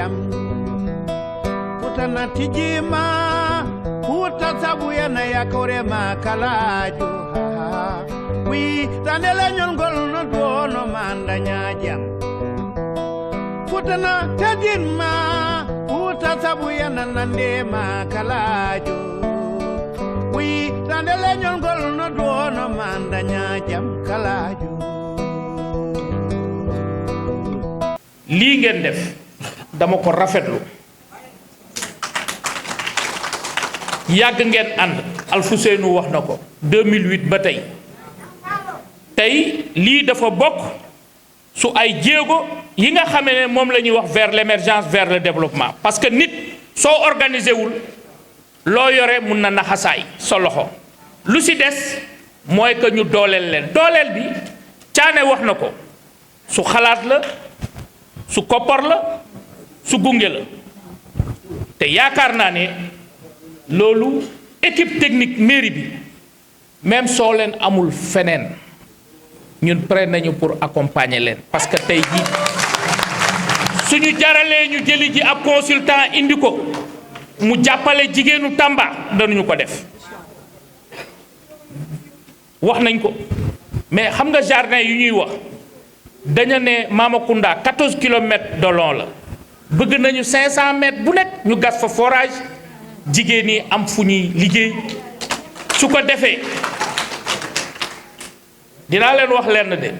jam putana tijima puta sabu yana yakore makalaju wi tandele nyongol no dono mandanya jam putana tijima puta sabu yana nande makalaju wi tandele nyongol no dono mandanya jam kalaju. lii ngeen def dama ko rafetlu yàgg ngeen ànd Alfousseynou wax na ko 2008 ba tey lii dafa bokk su ay jéego yi nga xamee ne moom la ñuy wax vers l'émergence vers le développement parce que nit soo organisé wul loo yore mun na naxasaay sa loxo lu si des mooy que ñu dooleel leen dooleel bi Caane wax na ko su xalaat la su koppar la su gunge la te yaakaar naa ne loolu équipe technique mairie bi même soo leen amul feneen ñun prêt nañu pour accompagner leen parce que tey jii suñu jaralee ñu jëli ji ab consultant indi ko mu jàppale jigéenu Tamba dañu ko def wax nañ ko mais xam nga jardin yu ñuy wax dañu ne Mamakunda 14 kilomètres de long la bëgg nañu 500 mètres bu nekk ñu gas fa forage jigéen ñi am fu ñuy liggéey su ko defee dinaa leen wax lenn de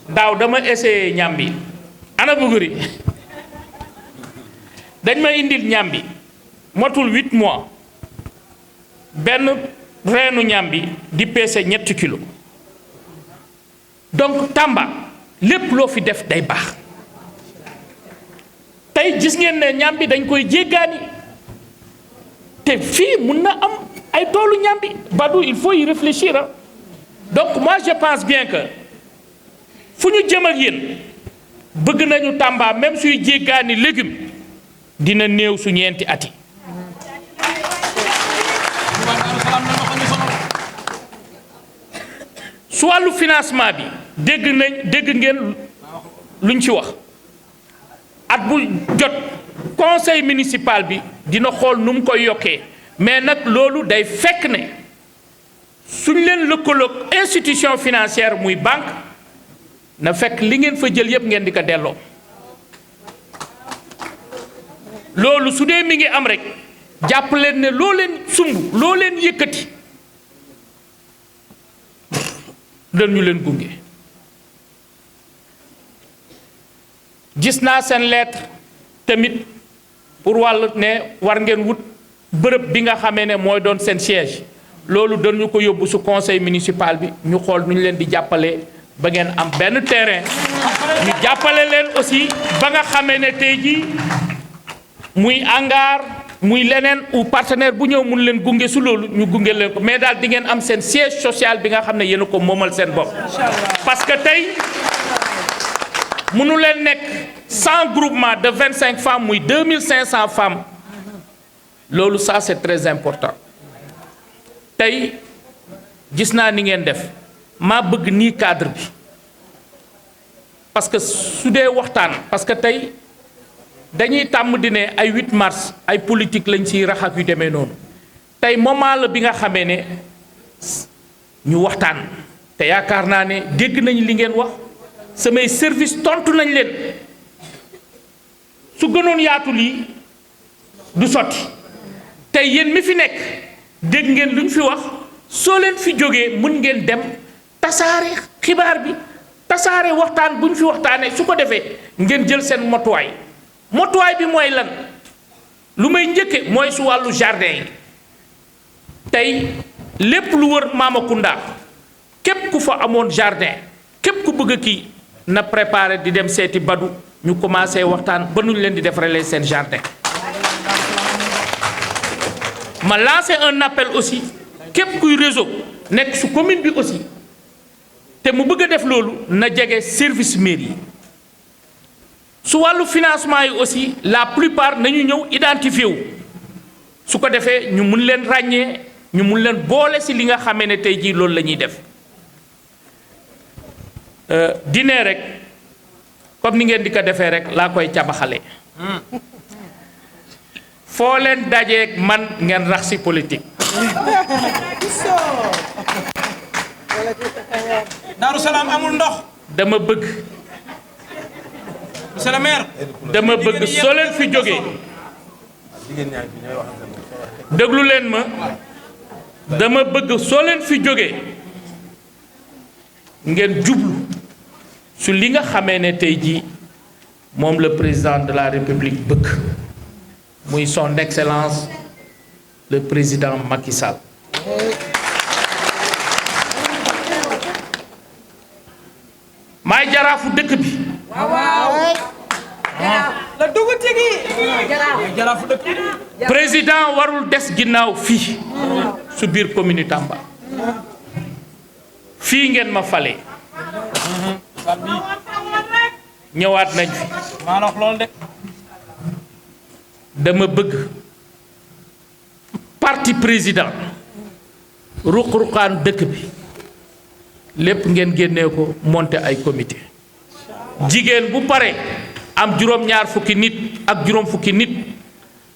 daaw dama essayé ñambi ana buguri dañ ma indil ñambi motul 8 mois benn reenu ñambi di peese 3 kilos donc Tamba lépp loo fi def day baax tey gis ngeen ne ñambi dañ koy jéggaani te fii mun na am ay toolu ñambi Badou il faut y réfléchir hein. Donc moi je pense bien que fu ñu jëm ak yéen bëgg nañu Tamba même suy jéggaani légumes dina néew su ñeenti ati su wàllu financement bi dégg ngeen luñ ci wax at bu jot conseil municipal bi dina xool nu mu koy yokkee mais nag loolu day fekk ne suñ leen lëkkaloog institution financière muy banque na fekk li ngeen fa jël yépp ngeen di ko delloo loolu su dee mi ngi am rek jàpp leen ne loo leen sumb loo leen yëkkati dañu leen gunge gis naa seen lettre tamit pour wàll ne war ngeen wut bërëb bi nga xamee ne mooy doon seen siège loolu dañu ko yóbbu su conseil municipal bi ñu xool nu ñu leen di jàppale ba ngeen am benn terrain ñu jàppale leen aussi ba nga xamee ne tey jii muy hangar muy leneen ou partenaire bu ñëw mun leen gunge su loolu ñu gunge leen ko mais daal di ngeen am seen siège social bi nga xam ne yéen a ko moomal seen bopp parce que tey mënu leen nekk 100 groupements de 25 femmes muy 2500 femmes loolu ça c'est très important tey gis naa ni ngeen def maa bëgg nii cadre bi parce que su dee waxtaan parce que tey dañuy tàmm di ne ay 8 mars ay politique lañ ciy rax ak yu demee noonu tey moment la bi nga xamee ne ñu waxtaan te yaakaar naa ne dégg nañ li ngeen wax samay service tontu nañ leen su gënoon yaatu lii du sotti tey yéen mi fi nekk dégg ngeen lu ñu fi wax soo leen fi jógee mën ngeen dem tasaare xibaar bi tasaare waxtaan bu ñu fi waxtaanee su ko defee ngeen jël seen motuwaay bi mooy lan lu may njëkke mooy su wàllu jardin yi tey lépp lu wër Mamakunda képp ku fa amoon jardin képp ku bëgg kii na préparé di dem seeti Badou ñu commencé waxtaan ba nuñ leen di defaree seen jardin ma lancé un appel aussi képp kuy réseau nekk su commune bi aussi te mu bëgg a def loolu na jege service mairie yi su wàllu financement yi aussi la plupart nañu ñëw identifié wu su ko defee ñu mun leen ràññee ñu mun leen boole si li nga xamee ne tey jii loolu la ñuy def dîner rek comme ni ngeen di ko defee rek laa koy cabaxale foo leen dajeeg man ngeen rax si politique. Daaru Salaam amul ndox. dama bëgg. monsieur le maire. dama bëgg soo leen fi jógee. déglu leen ma. dama bëgg soo leen fi jógee. ngeen jublu su li nga xamee ne tey jii moom le président de la république bëgg. muy son excellence le président Macky Sall. maay jaraafu dëkk bi. waaw. la dugg tigi. jaraafu dëkk. président warul des ginnaaw fii su biir commune Tamba. fii ngeen ma fale. ñëwaat nañ fi. maa la wax loolu de. dama bëgg parti président ruq-ruqaan dëkk bi lépp ngeen génnee ko monter ay comité jigéen bu pare am juróom-ñaar fukki nit ak juróom fukki nit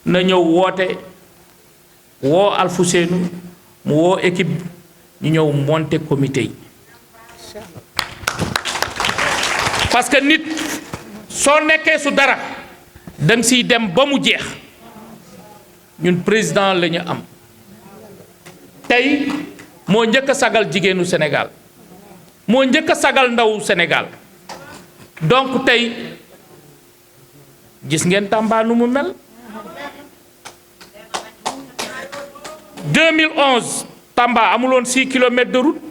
na ñëw woote woo Alfousseynou mu woo équipe ñu ñëw monter comité yi parce que nit soo nekkee su dara dang siy dem ba mu jeex ñun président la ñu am tey moo njëkk a sagal jigéenu Sénégal moo njëkk a sagal ndawu Sénégal donc tey gis ngeen Tamba nu mu mel 2011 Tamba amuloon 6 kilomètres de route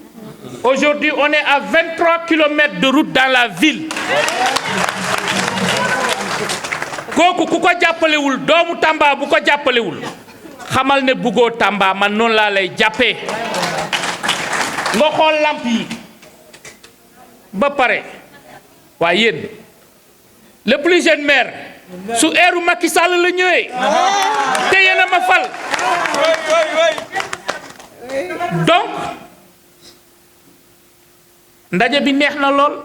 aujourd'hui on est à 23 kilomètres de route dans la ville kooku ku ko jàppalewul doomu Tamba bu ko jàppalewul xamal ne buggoo Tamba man noonu laa lay jàppee nga xool lamp yi ba pare waaye yéen le plus jeune maire su eeru Macky Sall la ñëwee te yéen a ma fal donc ndaje bi neex na lool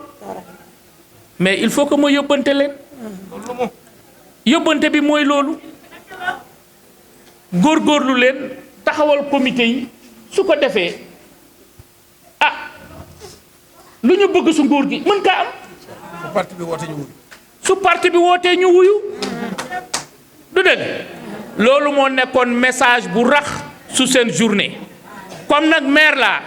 mais il faut que ma yóbbante leen yóbbante bi mooy loolu góorgóorlu leen taxawal comité yi su ko defee ah lu ñu bëgg su nguur gi mën kaa am su parti bi woote ñu wuyu. su parti bi wootee ñu wuyu du dëgg loolu moo nekkoon message bu rax su seen journée comme nag maire laa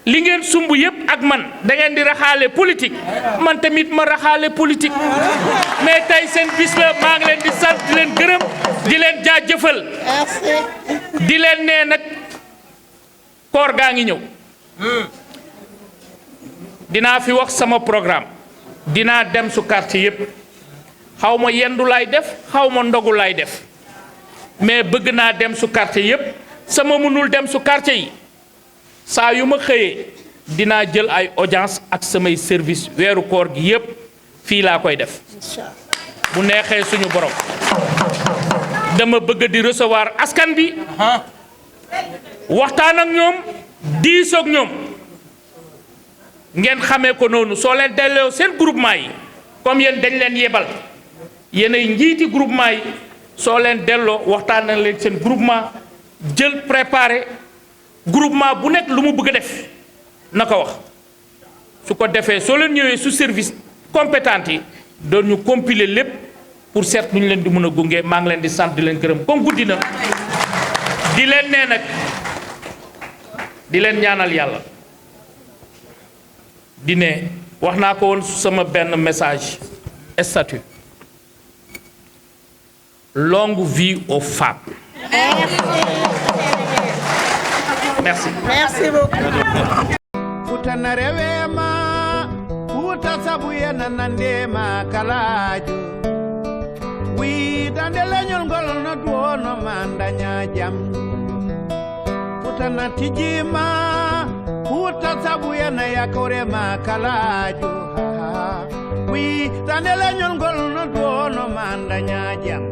li ngeen sumb yëpp ak man da ngeen di raxaale politique man tamit ma raxaale politique mais tey seen bis la maa ngi leen di sant di leen gërëm di leen jaajëfal di leen nee nag koor gaa ngi ñëw dinaa fi wax sama programme dinaa dem su quartier yëpp xaw ma yendu laay def xaw ma ndogu laay def mais bëgg naa dem su quartier yëpp sama mënul dem su quartier yi saa yu ma xëyee dinaa jël ay audience ak samay service weeru koor gi yépp fii laa koy def bu neexee suñu borom dama bëgg di recevoir askan bi waxtaan ak ñoom diisoog ñoom ngeen xamee ko noonu soo leen delloo seen groupement yi comme yéen dañ leen yebal yéenay njiiti groupement yi soo leen delloo waxtaan na leen seen groupement jël préparé groupement bu nekk lu mu bëgg a def na ko wax su ko defee soo leen ñëwee su service compétent yi doon ñu compiler lépp pour seet nu ñu leen di mën a gunge maa ngi leen di sant di leen gërëm comme guddi na di leen nee nag di leen ñaanal yàlla di ne wax naa ko woon sama benn message statut longue vie aux femmes. Merci. Merci beaucoup. Futana rewema, futa sabu ya nanandema kalaju. Wi dandele nyongol no duono mandanya jam. Futana tijima, futa sabu ya na yakorema kalaju. Wi dandele nyongol no duono mandanya jam.